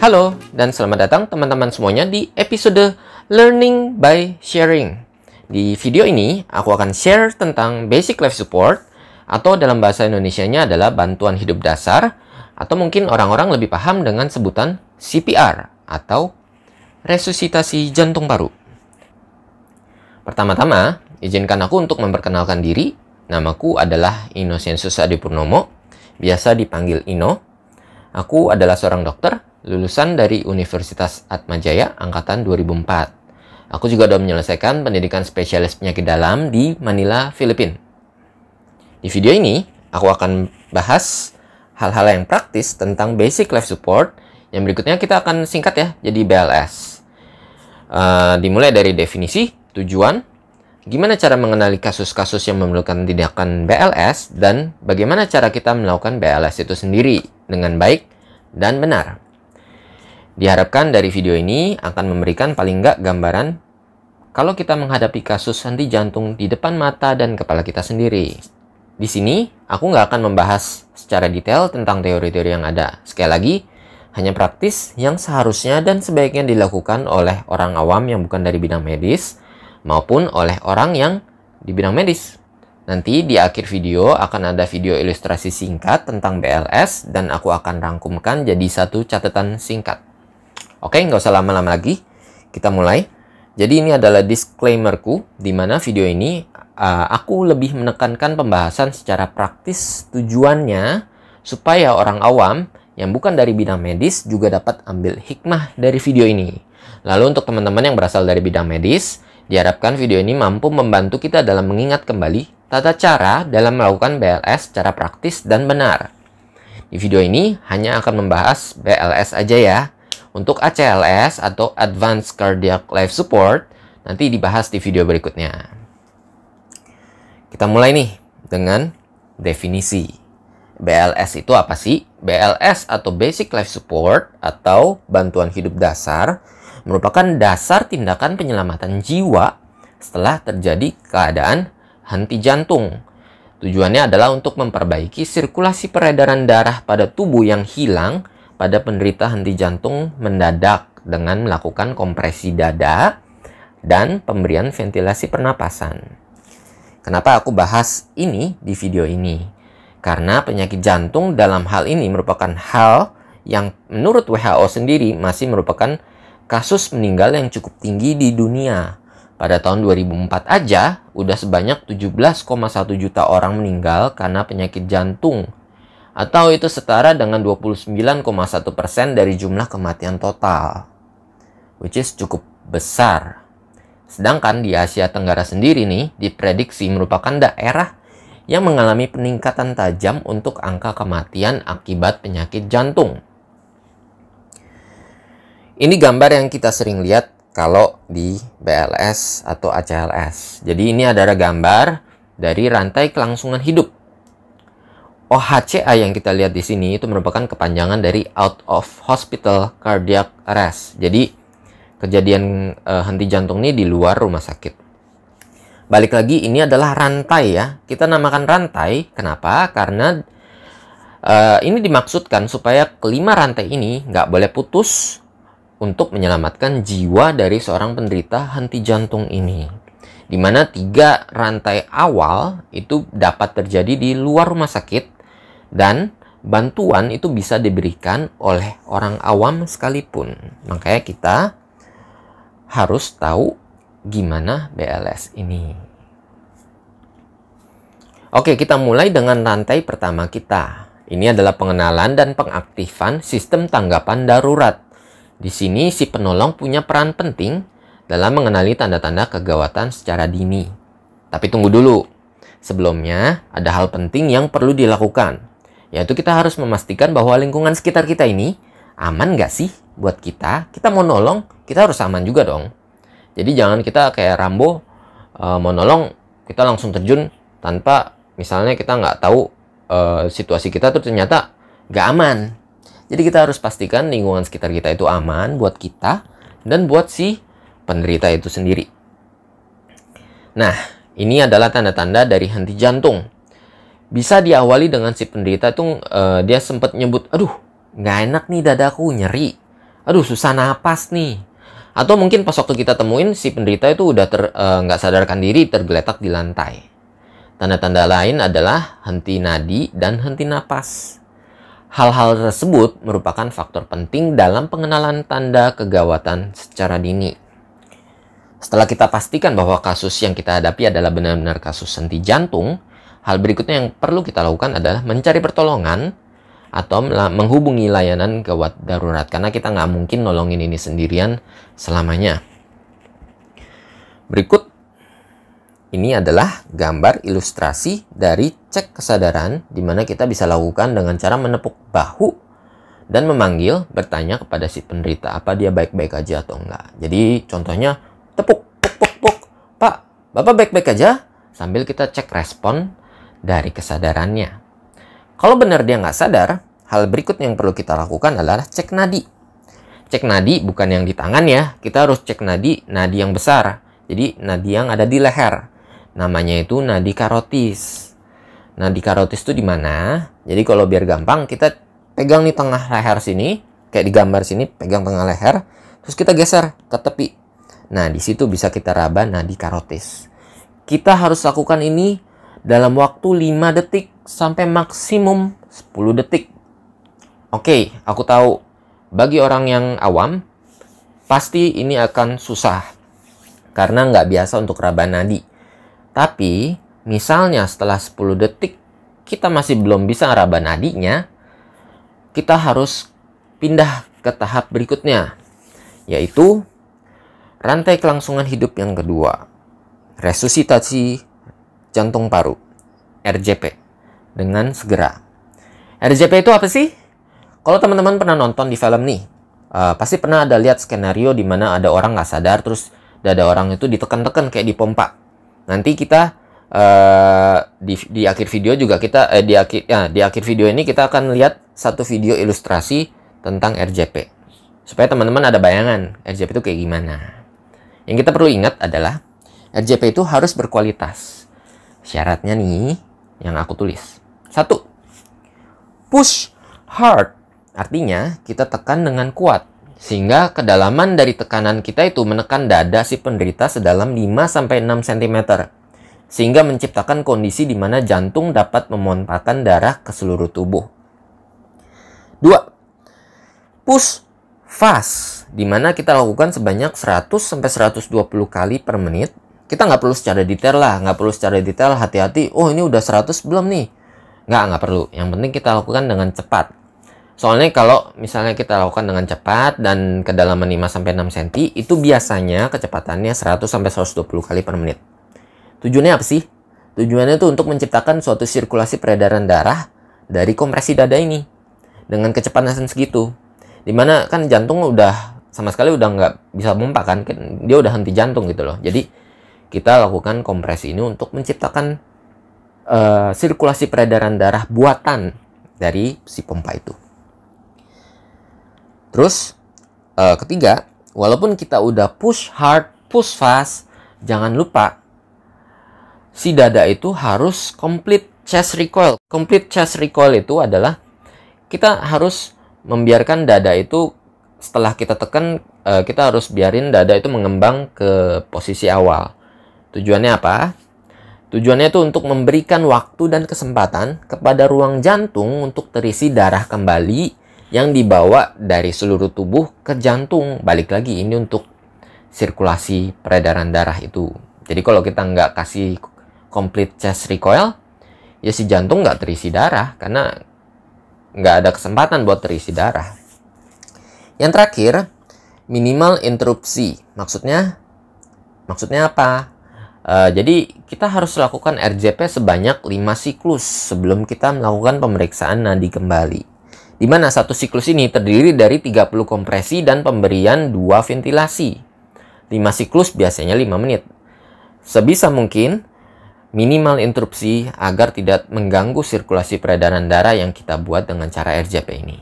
Halo, dan selamat datang teman-teman semuanya di episode Learning by Sharing. Di video ini, aku akan share tentang Basic Life Support, atau dalam bahasa Indonesianya adalah bantuan hidup dasar, atau mungkin orang-orang lebih paham dengan sebutan CPR, atau resusitasi jantung paru. Pertama-tama, izinkan aku untuk memperkenalkan diri. Namaku adalah Innocentius Adi Purnomo, biasa dipanggil Ino. Aku adalah seorang dokter, lulusan dari Universitas Atmajaya angkatan 2004. Aku juga sudah menyelesaikan pendidikan spesialis penyakit dalam di Manila, Filipina. Di video ini, aku akan bahas hal-hal yang praktis tentang Basic Life Support. Yang berikutnya kita akan singkat ya, jadi BLS. Dimulai dari definisi, tujuan, gimana cara mengenali kasus-kasus yang memerlukan tindakan BLS, dan bagaimana cara kita melakukan BLS itu sendiri dengan baik dan benar. Diharapkan dari video ini akan memberikan paling nggak gambaran kalau kita menghadapi kasus henti jantung di depan mata dan kepala kita sendiri. Di sini, aku nggak akan membahas secara detail tentang teori-teori yang ada. Sekali lagi, hanya praktis yang seharusnya dan sebaiknya dilakukan oleh orang awam yang bukan dari bidang medis, maupun oleh orang yang di bidang medis. Nanti di akhir video akan ada video ilustrasi singkat tentang BLS dan aku akan rangkumkan jadi satu catatan singkat. Oke, nggak usah lama-lama lagi, kita mulai. Jadi ini adalah disclaimerku, di mana video ini aku lebih menekankan pembahasan secara praktis tujuannya supaya orang awam yang bukan dari bidang medis juga dapat ambil hikmah dari video ini. Lalu untuk teman-teman yang berasal dari bidang medis, diharapkan video ini mampu membantu kita dalam mengingat kembali tata cara dalam melakukan BLS secara praktis dan benar. Di video ini hanya akan membahas BLS aja ya. Untuk ACLS atau Advanced Cardiac Life Support nanti dibahas di video berikutnya. Kita mulai nih dengan definisi. BLS itu apa sih? BLS atau Basic Life Support atau bantuan hidup dasar merupakan dasar tindakan penyelamatan jiwa setelah terjadi keadaan henti jantung. Tujuannya adalah untuk memperbaiki sirkulasi peredaran darah pada tubuh yang hilang pada penderita henti jantung mendadak dengan melakukan kompresi dada dan pemberian ventilasi pernapasan. Kenapa aku bahas ini di video ini? Karena penyakit jantung dalam hal ini merupakan hal yang menurut WHO sendiri masih merupakan kasus meninggal yang cukup tinggi di dunia. Pada tahun 2004 aja, udah sebanyak 17,1 juta orang meninggal karena penyakit jantung. Atau itu setara dengan 29,1% dari jumlah kematian total. Which is cukup besar. Sedangkan di Asia Tenggara sendiri nih, diprediksi merupakan daerah yang mengalami peningkatan tajam untuk angka kematian akibat penyakit jantung. Ini gambar yang kita sering lihat kalau di BLS atau ACLS. Jadi ini adalah gambar dari rantai kelangsungan hidup. OHCA yang kita lihat di sini itu merupakan kepanjangan dari Out of Hospital Cardiac Arrest. Jadi kejadian henti jantung ini di luar rumah sakit. Balik lagi, ini adalah rantai ya. Kita namakan rantai. Kenapa? Karena ini dimaksudkan supaya kelima rantai ini nggak boleh putus untuk menyelamatkan jiwa dari seorang penderita henti jantung ini. Di mana 3 rantai awal itu dapat terjadi di luar rumah sakit dan bantuan itu bisa diberikan oleh orang awam sekalipun. Makanya kita harus tahu gimana BLS ini. Oke, kita mulai dengan rantai pertama kita. Ini adalah pengenalan dan pengaktifan sistem tanggapan darurat. Di sini si penolong punya peran penting dalam mengenali tanda-tanda kegawatan secara dini. Tapi tunggu dulu. Sebelumnya, ada hal penting yang perlu dilakukan. Yaitu kita harus memastikan bahwa lingkungan sekitar kita ini aman nggak sih buat kita. Kita mau nolong, kita harus aman juga dong. Jadi jangan kita kayak Rambo, mau nolong, kita langsung terjun tanpa misalnya kita nggak tahu situasi kita tuh ternyata nggak aman. Jadi kita harus pastikan lingkungan sekitar kita itu aman buat kita dan buat si penderita itu sendiri. Nah, ini adalah tanda-tanda dari henti jantung. Bisa diawali dengan si penderita itu dia sempat nyebut, aduh nggak enak nih dadaku, nyeri. aduh susah napas nih. Atau mungkin pas waktu kita temuin si penderita itu udah nggak sadarkan diri, tergeletak di lantai. Tanda-tanda lain adalah henti nadi dan henti napas. Hal-hal tersebut merupakan faktor penting dalam pengenalan tanda kegawatan secara dini. Setelah kita pastikan bahwa kasus yang kita hadapi adalah benar-benar kasus henti jantung, hal berikutnya yang perlu kita lakukan adalah mencari pertolongan atau menghubungi layanan gawat darurat. Karena kita nggak mungkin nolongin ini sendirian selamanya. Berikut ini adalah gambar ilustrasi dari cek kesadaran di mana kita bisa lakukan dengan cara menepuk bahu dan memanggil, bertanya kepada si penderita apa dia baik-baik aja atau enggak. Jadi contohnya tepuk, puk, puk, puk. Pak, Bapak baik-baik aja? Sambil kita cek respon dari kesadarannya. Kalau benar dia nggak sadar, hal berikutnya yang perlu kita lakukan adalah cek nadi. Cek nadi bukan yang di tangan ya, kita harus cek nadi yang besar. Jadi nadi yang ada di leher. Namanya itu nadi karotis. Nadi karotis itu di mana? Jadi kalau biar gampang, kita pegang di tengah leher sini, kayak di gambar sini, pegang tengah leher, terus kita geser ke tepi. Nah, di situ bisa kita raba nadi karotis. Kita harus lakukan ini dalam waktu 5 detik sampai maksimum 10 detik. Oke, aku tahu bagi orang yang awam pasti ini akan susah karena nggak biasa untuk raba nadi. Tapi misalnya setelah 10 detik kita masih belum bisa raba nadinya, kita harus pindah ke tahap berikutnya, yaitu rantai kelangsungan hidup yang kedua, resusitasi jantung paru, RJP, dengan segera. RJP itu apa sih? Kalau teman-teman pernah nonton di film nih, pasti pernah ada lihat skenario di mana ada orang nggak sadar, terus dada orang itu ditekan-tekan kayak dipompa. Nanti kita di akhir video juga kita di akhir video ini kita akan lihat satu video ilustrasi tentang RJP, supaya teman-teman ada bayangan RJP itu kayak gimana. Yang kita perlu ingat adalah RJP itu harus berkualitas. Syaratnya nih yang aku tulis. 1. Push hard. Artinya kita tekan dengan kuat sehingga kedalaman dari tekanan kita itu menekan dada si penderita sedalam 5-6 cm sehingga menciptakan kondisi di mana jantung dapat memompahkan darah ke seluruh tubuh. 2. Push fast, di mana kita lakukan sebanyak 100-120 kali per menit. Kita nggak perlu secara detail lah, nggak perlu secara detail hati-hati, oh ini udah 100 belum nih. Nggak perlu, yang penting kita lakukan dengan cepat. Soalnya kalau misalnya kita lakukan dengan cepat dan kedalaman 5-6 cm, itu biasanya kecepatannya 100-120 kali per menit. Tujuannya apa sih? Tujuannya itu untuk menciptakan suatu sirkulasi peredaran darah dari kompresi dada ini dengan kecepatan segitu. Dimana kan jantung udah sama sekali udah nggak bisa pompa kan, dia udah henti jantung gitu loh. Jadi kita lakukan kompresi ini untuk menciptakan sirkulasi peredaran darah buatan dari si pompa itu. Terus ketiga, walaupun kita udah push hard, push fast, jangan lupa si dada itu harus complete chest recoil. Complete chest recoil itu adalah kita harus membiarkan dada itu setelah kita tekan, kita harus biarin dada itu mengembang ke posisi awal. Tujuannya apa? Tujuannya itu untuk memberikan waktu dan kesempatan kepada ruang jantung untuk terisi darah kembali yang dibawa dari seluruh tubuh ke jantung. Balik lagi, ini untuk sirkulasi peredaran darah itu. Jadi kalau kita nggak kasih complete chest recoil, ya si jantung nggak terisi darah karena nggak ada kesempatan buat terisi darah. Yang terakhir, minimal interupsi. Maksudnya apa? Jadi kita harus lakukan RJP sebanyak 5 siklus sebelum kita melakukan pemeriksaan nadi kembali. Di mana satu siklus ini terdiri dari 30 kompresi dan pemberian 2 ventilasi. 5 siklus biasanya 5 menit. Sebisa mungkin minimal interupsi agar tidak mengganggu sirkulasi peredaran darah yang kita buat dengan cara RJP ini.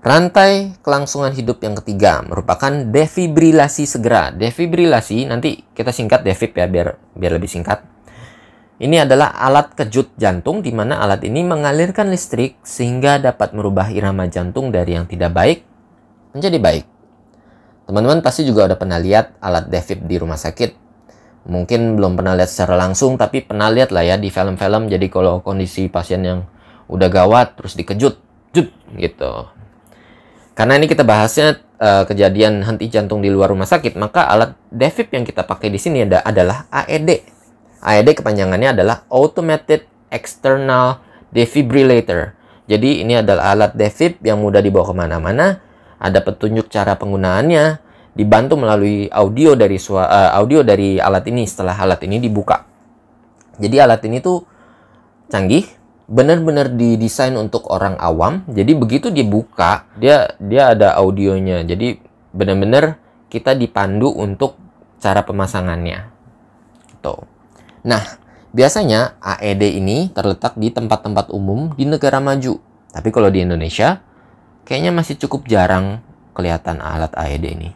Rantai kelangsungan hidup yang ketiga merupakan defibrilasi segera. Defibrilasi nanti kita singkat defib ya biar lebih singkat. Ini adalah alat kejut jantung, di mana alat ini mengalirkan listrik sehingga dapat merubah irama jantung dari yang tidak baik menjadi baik. Teman-teman pasti juga udah pernah lihat alat defib di rumah sakit. Mungkin belum pernah lihat secara langsung, tapi pernah lihat lah ya di film-film. Jadi kalau kondisi pasien yang udah gawat, terus dikejut, gitu. Karena ini kita bahasnya kejadian henti jantung di luar rumah sakit, maka alat defib yang kita pakai di sini adalah AED. AED kepanjangannya adalah Automated External Defibrillator. Jadi ini adalah alat defib yang mudah dibawa kemana-mana. Ada petunjuk cara penggunaannya, dibantu melalui audio dari alat ini setelah alat ini dibuka. Jadi alat ini tuh canggih, benar-benar didesain untuk orang awam. Jadi begitu dibuka, dia ada audionya. Jadi benar-benar kita dipandu untuk cara pemasangannya. Gitu. Nah, biasanya AED ini terletak di tempat-tempat umum di negara maju. Tapi kalau di Indonesia, kayaknya masih cukup jarang kelihatan alat AED ini.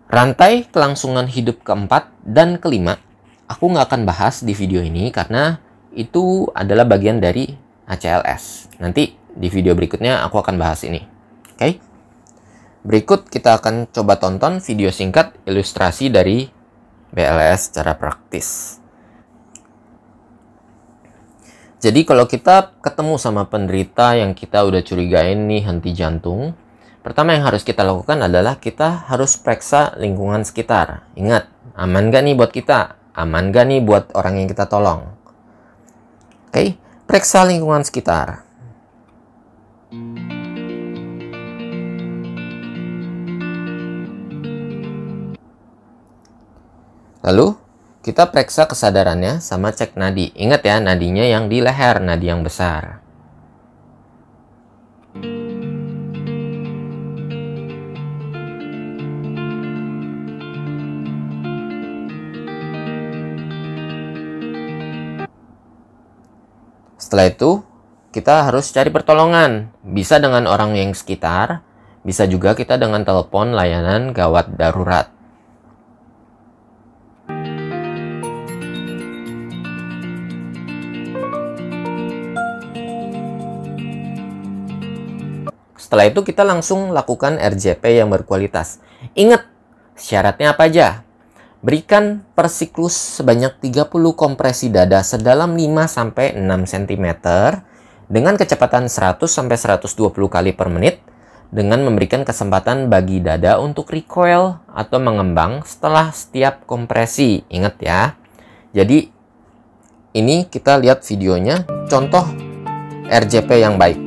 Rantai kelangsungan hidup keempat dan kelima aku nggak akan bahas di video ini karena itu adalah bagian dari ACLS. Nanti di video berikutnya aku akan bahas ini. Oke? Berikut kita akan coba tonton video singkat ilustrasi dari BLS secara praktis. Jadi kalau kita ketemu sama penderita yang kita udah curigain nih henti jantung, pertama yang harus kita lakukan adalah kita harus periksa lingkungan sekitar. Ingat, aman gak nih buat kita? Aman gak nih buat orang yang kita tolong? Oke, periksa lingkungan sekitar. Lalu, kita periksa kesadarannya sama cek nadi. Ingat ya, nadinya yang di leher, nadi yang besar. Setelah itu, kita harus cari pertolongan. Bisa dengan orang yang sekitar, bisa juga kita dengan telepon layanan gawat darurat. Setelah itu kita langsung lakukan RJP yang berkualitas. Ingat, syaratnya apa aja? Berikan per siklus sebanyak 30 kompresi dada sedalam 5-6 cm dengan kecepatan 100-120 kali per menit dengan memberikan kesempatan bagi dada untuk recoil atau mengembang setelah setiap kompresi. Ingat ya. Jadi ini kita lihat videonya, contoh RJP yang baik.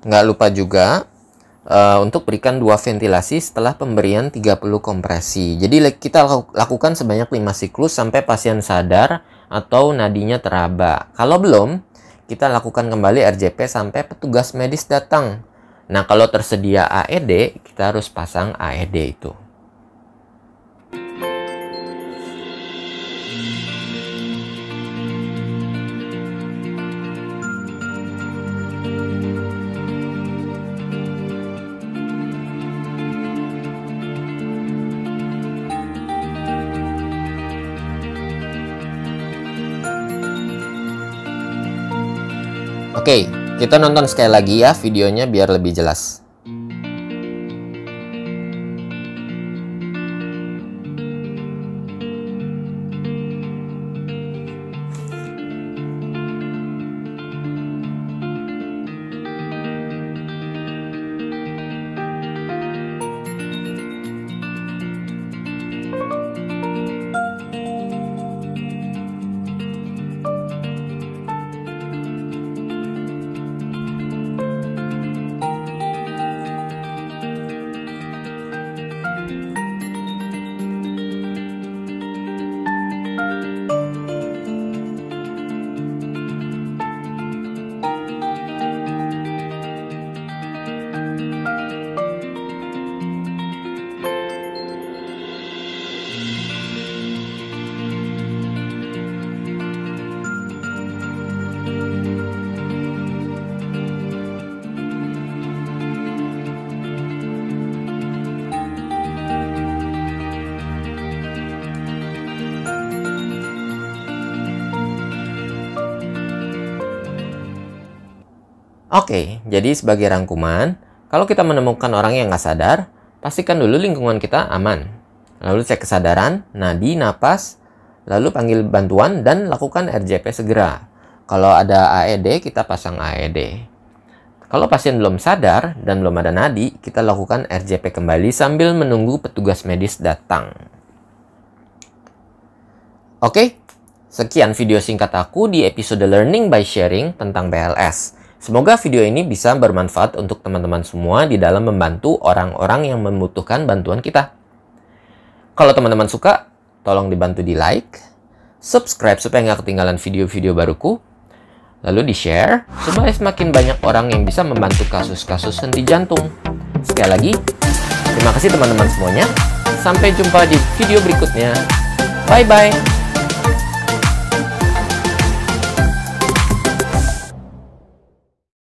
Nggak lupa juga untuk berikan 2 ventilasi setelah pemberian 30 kompresi. Jadi kita lakukan sebanyak 5 siklus sampai pasien sadar atau nadinya teraba. Kalau belum, kita lakukan kembali RJP sampai petugas medis datang. Nah, kalau tersedia AED, kita harus pasang AED itu. Oke, kita nonton sekali lagi ya videonya biar lebih jelas. Oke, jadi sebagai rangkuman, kalau kita menemukan orang yang nggak sadar, pastikan dulu lingkungan kita aman. Lalu cek kesadaran, nadi, napas, lalu panggil bantuan dan lakukan RJP segera. Kalau ada AED, kita pasang AED. Kalau pasien belum sadar dan belum ada nadi, kita lakukan RJP kembali sambil menunggu petugas medis datang. Oke, sekian video singkat aku di episode Learning by Sharing tentang BLS. Semoga video ini bisa bermanfaat untuk teman-teman semua di dalam membantu orang-orang yang membutuhkan bantuan kita. Kalau teman-teman suka, tolong dibantu di like, subscribe supaya nggak ketinggalan video-video baruku, lalu di-share supaya semakin banyak orang yang bisa membantu kasus-kasus henti jantung. Sekali lagi, terima kasih teman-teman semuanya. Sampai jumpa di video berikutnya. Bye-bye.